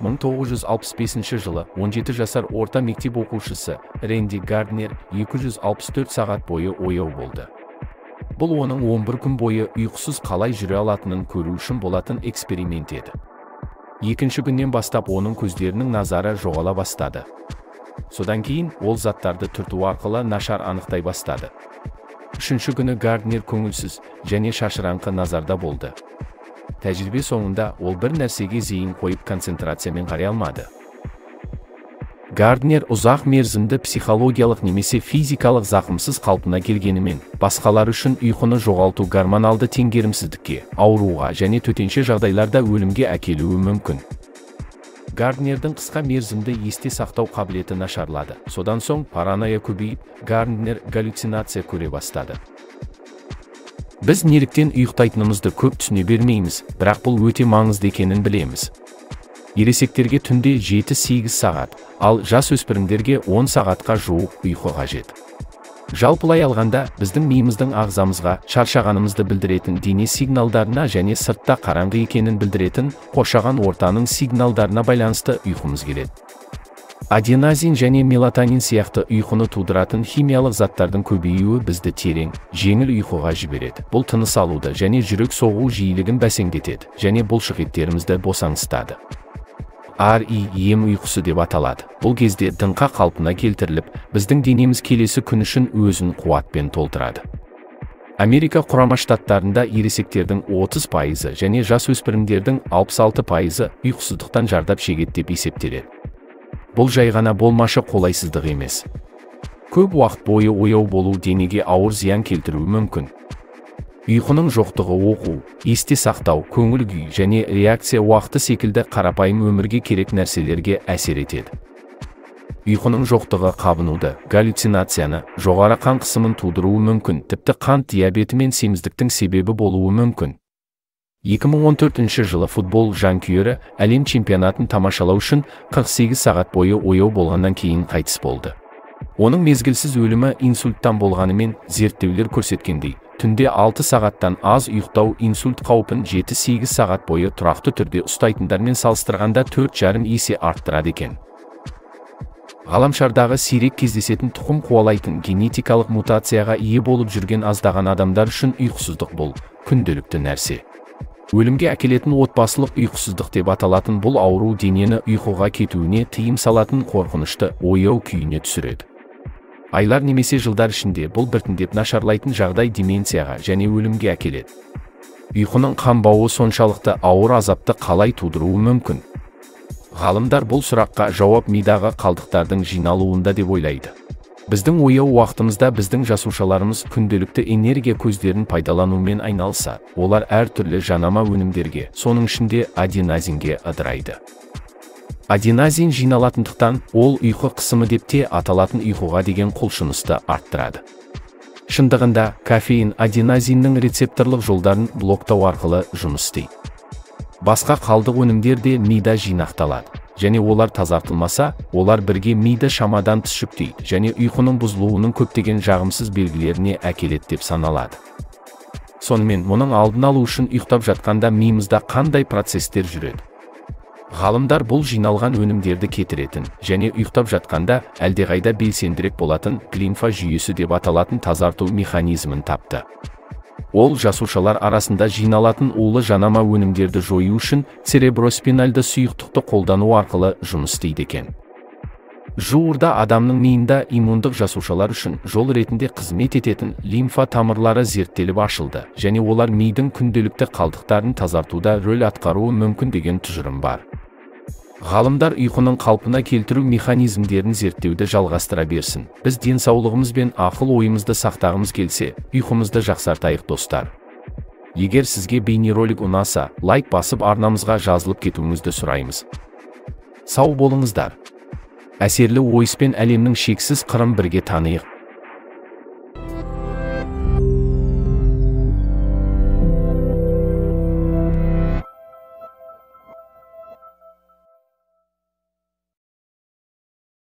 1965 жылы 17 жасар орта мектеп оқушысы Рэнди Гарднер 264 сағат бойы ояу болды. Бұл оның 11 күн бойы ұйқысыз қалай жүре алатынын көру үшін болатын эксперимент еді. Екінші күннен бастап оның көздерінің назары жоғала бастады. Содан кейін ол заттарды түрту арқылы нашар анықтай бастады. Үшінші күні Гарднер көңілсіз және шашыраңқы назарда болды. Тәжірибе соңында ол бір нәрсеге зейін қойып концентрациямен қарай алмады. Гарднер ұзақ мерзімді психологиялық немесе физикалық зақымсыз қалпына келгенімен, басқалар үшін ұйқыны жоғалту гормоналды теңгерімсіздікке, ауруға және төтенше жағдайларда өлімге әкелуі мүмкін. Гарднердің қысқа мерзімді есте сақтау қабілеті нашарлады. Содан соң паранойя көбейіп, Гарднер галлюцинация көре бастады. Біз неліктен ұйықтайтынымызды көп түсіне бермейміз, бірақ бұл өте маңызды екенін білеміз. Ересектерге түнде 7-8 сағат, ал жасөспірімдерге 10 сағатқа жуық ұйқы қажет. Жалпылай алғанда, біздің миымыздың ағзамызға шаршағанымызды білдіретін дене сигналдарына және сыртта қараңғы екенін білдіретін қоршаған ортаның сигналдарына байланысты ұйқымыз келеді. Аденозин және мелатонин сияқты ұйқыны тудыратын химиялық заттардың көбеюі бізді терең, жеңіл ұйқыға жібереді. Бұл тыныс алуды және жүрек соғу жиілігін бәсеңдетеді және бұлшықеттерімізді босаңсытады. REM ұйқысы деп аталады. Бұл кезде дыңқа қалпына келтіріліп, біздің денеміз келесі күн үшін өзін қуатпен толтырады. Америка құрама штаттарында ересектердің 30% және жасөспірімдердің 66% ұйқысыздықтан зардап шегеді деп есептеледі. Бұл жай ғана болмашы қолайсыздық емес. Көп уақыт бойы ояу болу денеге ауыр зиян келтіруі мүмкін. Ұйқының жоқтығы оқу, есте сақтау, көңіл күй және реакция уақыты секілді қарапайым өмірге керек нәрселерге әсер етеді. Ұйқының жоқтығы қабынуды, галлюцинацияны, жоғары қан қысымын тудыруы мүмкін, тіпті қант диабеті мен семіздіктің себебі болуы мүмкін. 2014 жылы футбол жанкүйері әлем чемпионатын тамашалау үшін 48 сағат бойы ояу болғаннан кейін қайтыс болды. Оның мезгілсіз өлімі инсульттан болғанымен, зерттеулер көрсеткендей, түнде 6 сағаттан аз ұйықтау инсульт қаупін 7-8 сағат бойы тұрақты түрде ұстайтындармен салыстырғанда 4,5 есе арттырады екен. Ғаламшардағы сирек кездесетін тұқым қуалайтын генетикалық мутацияға ие болып жүрген аздаған адамдар үшін ұйқысыздық бұл күнделікті нәрсе. Өлімге әкелетін отбасылық ұйқысыздық деп аталатын бұл ауру денені ұйқыға кетуіне тыйым салатын қорқынышты ояу күйіне түсіреді. Айлар немесе жылдар ішінде бұл біртіндеп нашарлайтын жағдай деменцияға және өлімге әкеледі. Ұйқының қанбауы соншалықты ауыр азапты қалай тудыруы мүмкін? Ғалымдар бұл сұраққа жауап мидағы қалдықтардың жиналуында деп ойлайды. Біздің ояу уақытымызда біздің жасушаларымыз күнделікті энергия көздерін пайдаланумен айналысады. Олар әртүрлі жанама өнімдерге, соның ішінде аденозинге ыдырайды. Аденозин жиналатындықтан ол ұйқы қысымы деп те аталатын ұйқыға деген құлшынысты арттырады. Шындығында, кофеин аденозиннің рецепторлық жолдарын блоктау арқылы жұмыс істейді. Басқа қалдық өнімдер де мида жинақталады, және олар тазартылмаса, олар бірге миды шамадан тыс жүктейді және ұйқының бұзылуының көптеген жағымсыз белгілеріне әкеледі деп саналады. Сонымен, мұның алдын алу үшін ұйықтап жатқанда миымызда қандай процестер жүреді? Ғалымдар бұл жиналған өнімдерді кетіретін және ұйықтап жатқанда әлдеқайда белсендірек болатын лимфа жүйесі деп аталатын тазарту механизмін тапты. Ол жасушалар арасында жиналатын улы жанама өнімдерді жою үшін цереброспинальды сұйықтықты қолдану арқылы жұмыс істейді екен. Жуырда адамның миында иммундық жасушалар үшін жол ретінде қызмет ететін лимфа тамырлары зерттеліп ашылды және олар мидың күнделікті қалдықтарын тазартуда рөл атқаруы мүмкін деген тұжырым бар. Ғалымдар ұйқының қалпына келтіру механизмдерін зерттеуді жалғастыра берсін. Біз денсаулығымыз бен ақыл ойымызды сақтағымыз келсе, ұйқымызды жақсартайық достар. Егер сізге бейнеролик ұнаса, лайк басып арнамызға жазылып кетуіңізді сұраймыз. Сау болыңыздар. Әсерлі ойыспен әлемнің шексіз қырын бірге танайық.